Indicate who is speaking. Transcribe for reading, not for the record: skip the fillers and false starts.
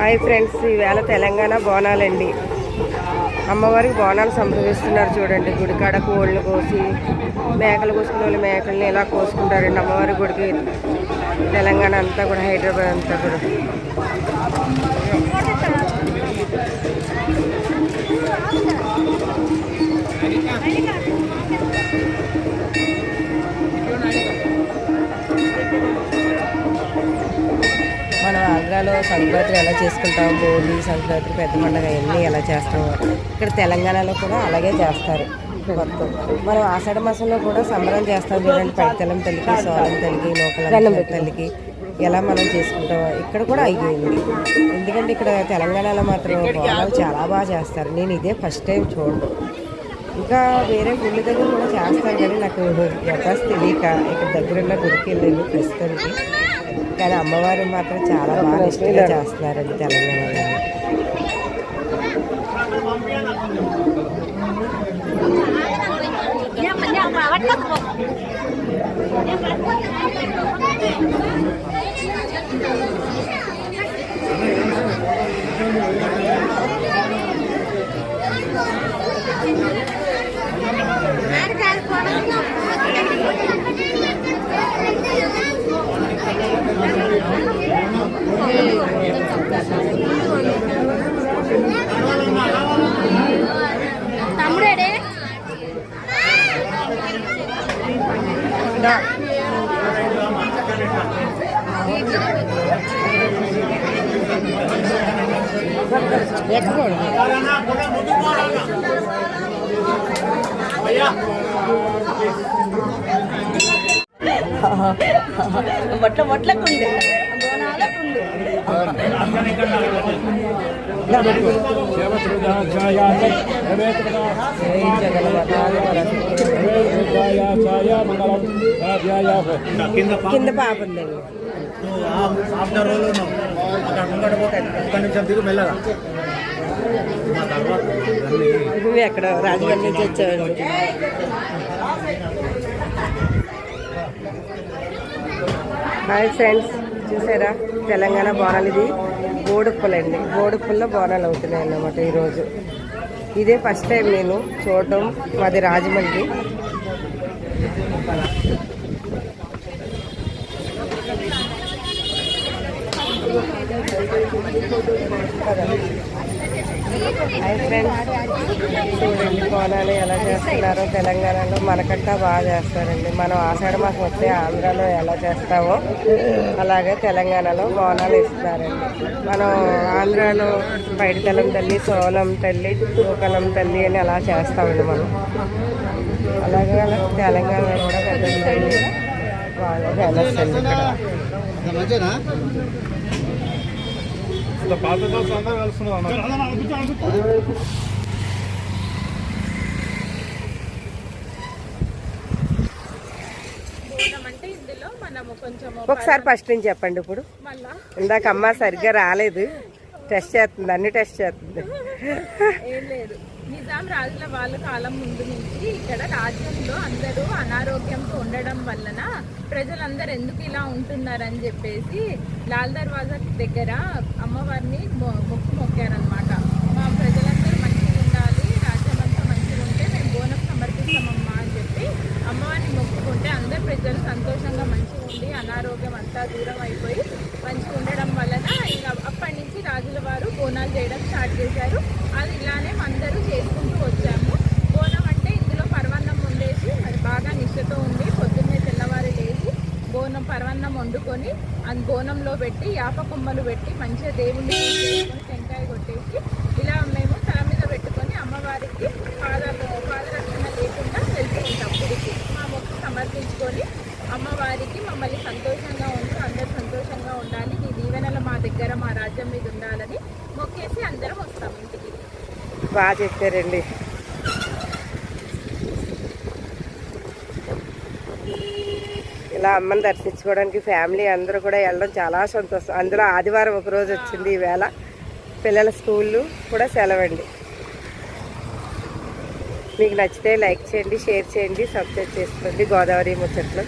Speaker 1: Hi friends, ఈవేళ తెలంగాణ బోనాలండి. అమ్మవారికి బోనాలు సంప్రదిస్తున్నారు. చూడండి, గుడికాడ కోళ్ళు కోసి మేకలు కోసుకున్న వాళ్ళు మేకల్ని ఇలా కోసుకుంటారండి. అమ్మవారి గుడికి తెలంగాణ అంతా కూడా, హైదరాబాద్ అంతా కూడా. మన ఆంధ్రాలో సంక్రాంతి ఎలా చేసుకుంటాం, భోగి, సంక్రాంతి, పెద్ద పండుగ అన్నీ ఎలా చేస్తాము. ఇక్కడ తెలంగాణలో కూడా అలాగే చేస్తారు. మొత్తం మనం ఆషాఢ మాసంలో కూడా సంబరం చేస్తాం చూడండి. పైతెలం తల్లికి, సోలం తల్లికి, నూకల తల్లికి ఎలా మనం చేసుకుంటామో ఇక్కడ కూడా అయ్యింది. ఎందుకంటే ఇక్కడ తెలంగాణలో మాత్రం బోనాలు చాలా బాగా చేస్తారు. నేను ఇదే ఫస్ట్ టైం చూడడం. ఇంకా వేరే గుళ్ళ దగ్గర కూడా చేస్తారు, కానీ నాకు యథాస్ తెలియక ఇక్కడ దగ్గరున్న గుడికి వెళ్ళాను ప్రస్తుతానికి. కానీ అమ్మవారు మాత్రం చాలా బాగా ఇష్టంగా చేస్తున్నారండి తెలంగాణలో.
Speaker 2: తమ్ముడే మొట్లకుండే బోనాలకుండే కింద పాప ఉందండి. ఎక్కడ రాజమండ్రి నుంచి వచ్చామండి. హాయ్ ఫ్రెండ్స్, చూసారా తెలంగాణ బోనాలు. ఇది బోడుప్పలండి. బోడుప్పల్లో బోనాలు అవుతున్నాయి అన్నమాట ఈరోజు. ఇదే ఫస్ట్ టైం నేను చూడటం. మాది రాజమండ్రి. హాయ్ ఫ్రెండ్స్, చూడండి బోనాలు ఎలా చేస్తున్నారో తెలంగాణలో. మనకంటా బాగా చేస్తారండి. మనం ఆషాఢ మాసం వస్తే ఆంధ్రాలో ఎలా చేస్తామో అలాగే తెలంగాణలో బోనాలు ఇస్తారండి. మనం ఆంధ్రాలో పైడితలం తల్లి, సోలం తల్లి, నూకలం తల్లి అని అలా చేస్తామండి మనం. అలాగే తెలంగాణలో కూడా పెద్ద తల్లి బాగా ఫేమస్ అండి ఇక్కడ. ఒకసారి ఫస్ట్ నుంచి చెప్పండి. ఇప్పుడు ఇందాక అమ్మ సరిగ్గా రాలేదు, టెస్ట్ చేస్తుంది, అన్ని టెస్ట్ చేస్తుంది.
Speaker 3: ఏం లేదు, నిజాం రాజుల వాళ్ళ కాలం ముందు నుంచి ఇక్కడ రాజ్యంలో అందరూ అనారోగ్యంతో ఉండడం వలన ప్రజలందరూ ఎందుకు ఇలా ఉంటున్నారని చెప్పేసి లాల్ దర్వాజా దగ్గర అమ్మవారిని మొక్కారనమాట. మా ప్రజలందరూ మంచిగా ఉండాలి, రాజ్యం అంతా మంచిగా ఉంటే మేము బోనం సమర్పిస్తామమ్మా అని చెప్పి అమ్మవారిని మొక్కుకుంటే అందరు ప్రజలు సంతోషంగా మంచిగా ఉండి అనారోగ్యం అంతా దూరం అయిపోయి మంచిగా ఉండడం వలన ఇంకా అప్పటి నుంచి రాజుల వారు బోనాలు చేయడం స్టార్ట్ చేశారు. అది ఇలానే అందరూ చేసుకుంటూ వచ్చాము. బోనం అంటే ఇందులో పరవన్నం వండేసి మరి బాగా నిష్ఠతో ఉండి పొద్దున్నే తెల్లవారి లేచి పరవన్నం వండుకొని అది బోనంలో పెట్టి యాప కొమ్మలు పెట్టి మంచిగా దేవుణ్ణి చేసుకొని టెంకాయ కొట్టేసి ఇలా మేము తల మీద పెట్టుకొని అమ్మవారికి పాదరక్షణ లేకుండా వెళ్తుంటాం గుడికి. మా మొక్కు సమర్పించుకొని అమ్మవారికి మమ్మల్ని సంతోషంగా ఉంటూ అందరూ సంతోషంగా ఉండాలి, నీ దీవెనలు మా దగ్గర మా రాజ్యం మీద ఉండాలని మొక్కేసి అందరం వస్తాం ఇంటికి.
Speaker 1: బాగా చెప్పారండి. ఇలా అమ్మని దర్శించుకోవడానికి ఫ్యామిలీ అందరూ కూడా వెళ్ళడం చాలా సంతోషం. అందులో ఆదివారం ఒకరోజు వచ్చింది ఈవేళ. పిల్లల స్కూళ్ళు కూడా సెలవండి. మీకు నచ్చితే లైక్ చేయండి, షేర్ చేయండి, సబ్స్క్రైబ్ చేసుకోండి. గోదావరి ముచ్చట్లు.